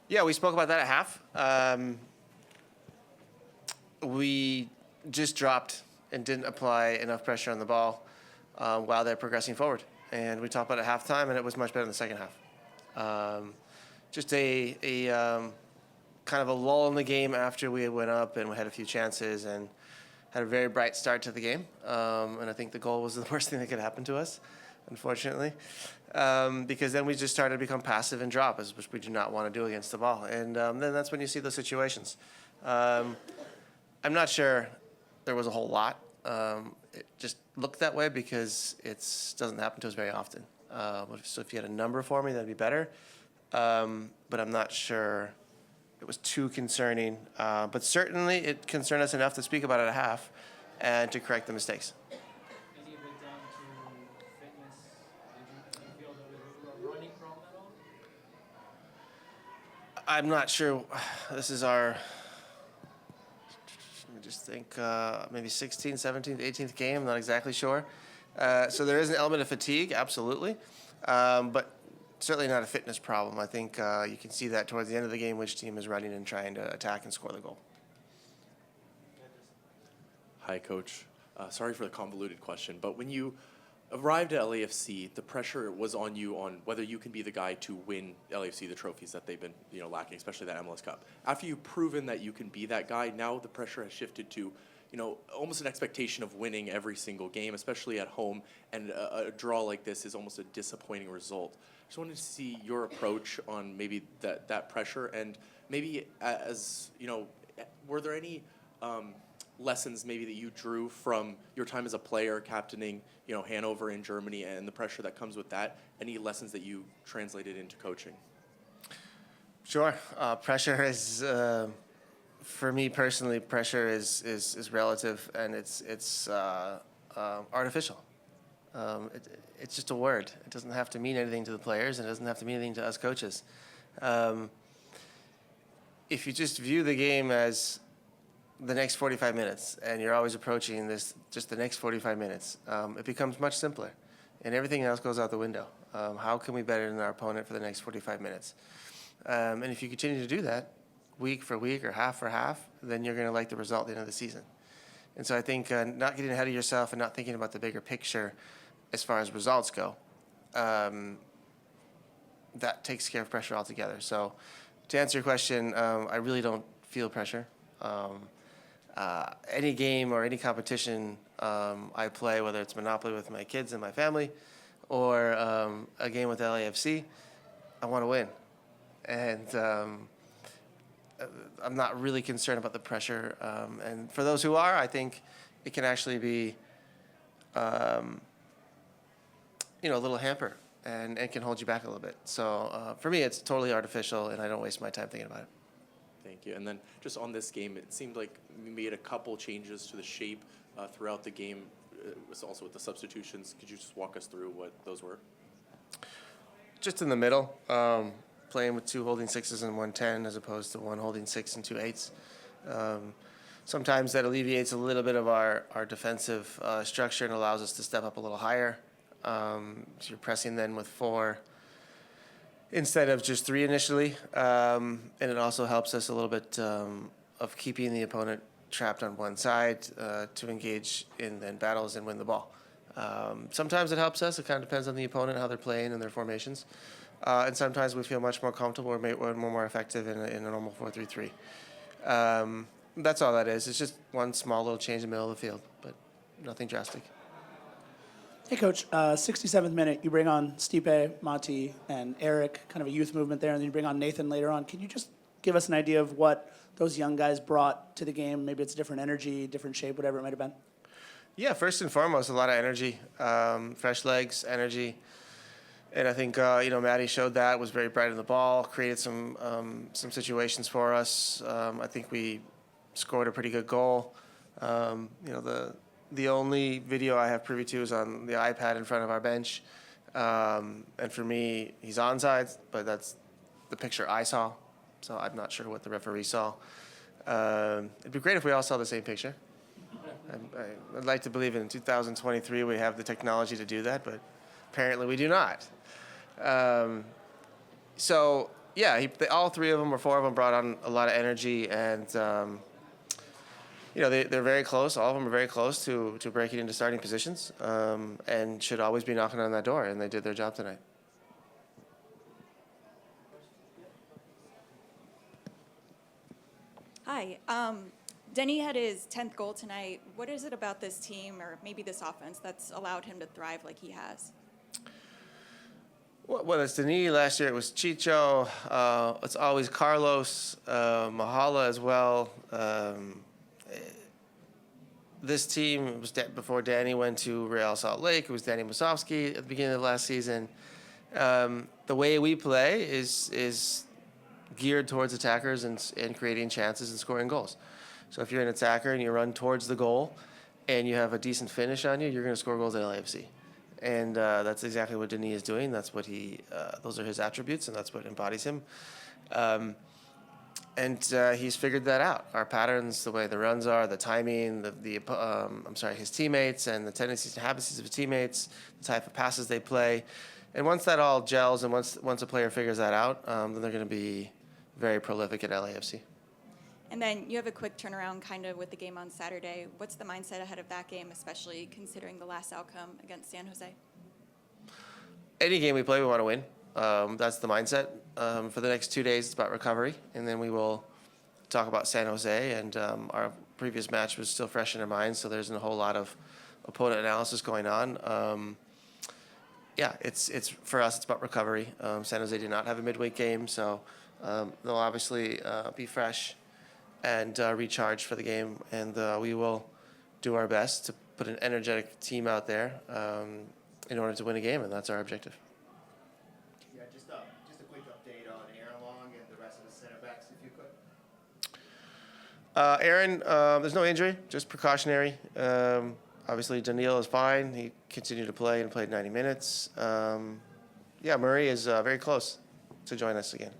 Yeah, we spoke about that at half. We just dropped and didn't apply enough pressure on the ball while they're progressing forward. And we talked about it at halftime, and it was much better in the second half. Just a kind of a lull in the game after we went up and we had a few chances and had a very bright start to the game. And I think the goal was the worst thing that could happen to us, unfortunately, because then we just started to become passive and drop, which we do not want to do against the ball. And then that's when you see those situations. I'm not sure there was a whole lot. It just looked that way because it doesn't happen to us very often. So if you had a number for me, that'd be better. But I'm not sure it was too concerning. But certainly it concerned us enough to speak about it at half and to correct the mistakes. Any of it down to fitness? Did you feel there was a running problem at all? I'm not sure. This is our, let me just think, maybe 16th, 17th, 18th game. I'm not exactly sure. So there is an element of fatigue, absolutely. But certainly not a fitness problem. I think you can see that towards the end of the game, which team is running and trying to attack and score the goal. Hi, Coach. Sorry for the convoluted question, but when you arrived at LAFC, the pressure was on you on whether you can be the guy to win LAFC the trophies that they've been, lacking, especially that MLS Cup. After you've proven that you can be that guy, now the pressure has shifted to, almost an expectation of winning every single game, especially at home, and a draw like this is almost a disappointing result. Just wanted to see your approach on maybe that pressure, and maybe were there any lessons maybe that you drew from your time as a player captaining, Hanover in Germany and the pressure that comes with that? Any lessons that you translated into coaching? Sure. Pressure is, for me personally, pressure is relative and it's artificial. It's just a word. It doesn't have to mean anything to the players, and it doesn't have to mean anything to us coaches. If you just view the game as the next 45 minutes, and you're always approaching just the next 45 minutes, it becomes much simpler, and everything else goes out the window. How can we better than our opponent for the next 45 minutes? And if you continue to do that week for week or half for half, then you're going to like the result at the end of the season. And so I think not getting ahead of yourself and not thinking about the bigger picture as far as results go, that takes care of pressure altogether. So to answer your question, I really don't feel pressure. Any game or any competition I play, whether it's Monopoly with my kids and my family or a game with LAFC, I want to win. And I'm not really concerned about the pressure. And for those who are, I think it can actually be a little hamper and can hold you back a little bit. So for me, it's totally artificial, and I don't waste my time thinking about it. Thank you. And then just on this game, it seemed like you made a couple changes to the shape throughout the game, also with the substitutions. Could you just walk us through what those were? Just in the middle, playing with 2 holding 6s and 1 10 as opposed to 1 holding 6 and 2 8s. Sometimes that alleviates a little bit of our defensive structure and allows us to step up a little higher. So you're pressing then with 4 instead of just 3 initially. And it also helps us a little bit of keeping the opponent trapped on one side to engage in then battles and win the ball. Sometimes it helps us. It kind of depends on the opponent, how they're playing and their formations. And sometimes we feel much more comfortable or more effective in a normal 4-3-3. That's all that is. It's just one small little change in the middle of the field, but nothing drastic. Hey, Coach, 67th minute, you bring on Stipe, Mati, and Eric, kind of a youth movement there, and then you bring on Nathan later on. Can you just give us an idea of what those young guys brought to the game? Maybe it's a different energy, different shape, whatever it might have been. Yeah, first and foremost, a lot of energy, fresh legs, energy. And I think, Matty showed that, was very bright on the ball, created some situations for us. I think we scored a pretty good goal. The only video I have privy to is on the iPad in front of our bench. And for me, he's onside, but that's the picture I saw. So I'm not sure what the referee saw. It'd be great if we all saw the same picture. I'd like to believe in 2023 we have the technology to do that, but apparently we do not. So Yeah, all three of them or four of them brought on a lot of energy, and they're very close. All of them are very close to breaking into starting positions, and should always be knocking on that door. And they did their job tonight. Hi. Denny had his 10th goal tonight. What is it about this team, or maybe this offense, that's allowed him to thrive like he has? Well, it's Denis. Last year it was Chicho. It's always Carlos, Mahala as well. This team was before Danny went to Real Salt Lake. It was Danny Musovsky at the beginning of last season. The way we play is geared towards attackers and creating chances and scoring goals. So if you're an attacker and you run towards the goal and you have a decent finish on you, you're going to score goals at LAFC. And that's exactly what Denis is doing. That's what those are his attributes, and that's what embodies him. And he's figured that out. Our patterns, the way the runs are, the timing, his teammates, and the tendencies and habits of his teammates, the type of passes they play. And once that all gels, and once a player figures that out, then they're going to be very prolific at LAFC. And then you have a quick turnaround kind of with the game on Saturday. What's the mindset ahead of that game, especially considering the last outcome against San Jose? Any game we play, we want to win. That's the mindset. For the next 2 days, it's about recovery, and then we will talk about San Jose. And our previous match was still fresh in our minds, so there isn't a whole lot of opponent analysis going on. It's for us. It's about recovery. San Jose did not have a midweek game, so they'll obviously be fresh and recharged for the game. And we will do our best to put an energetic team out there in order to win a game, and that's our objective. Yeah, just a quick update on Aaron Long and the rest of the center backs, if you could. Aaron, there's no injury, just precautionary. Obviously, Daniil is fine. He continued to play and played 90 minutes. Murray is very close to join us again.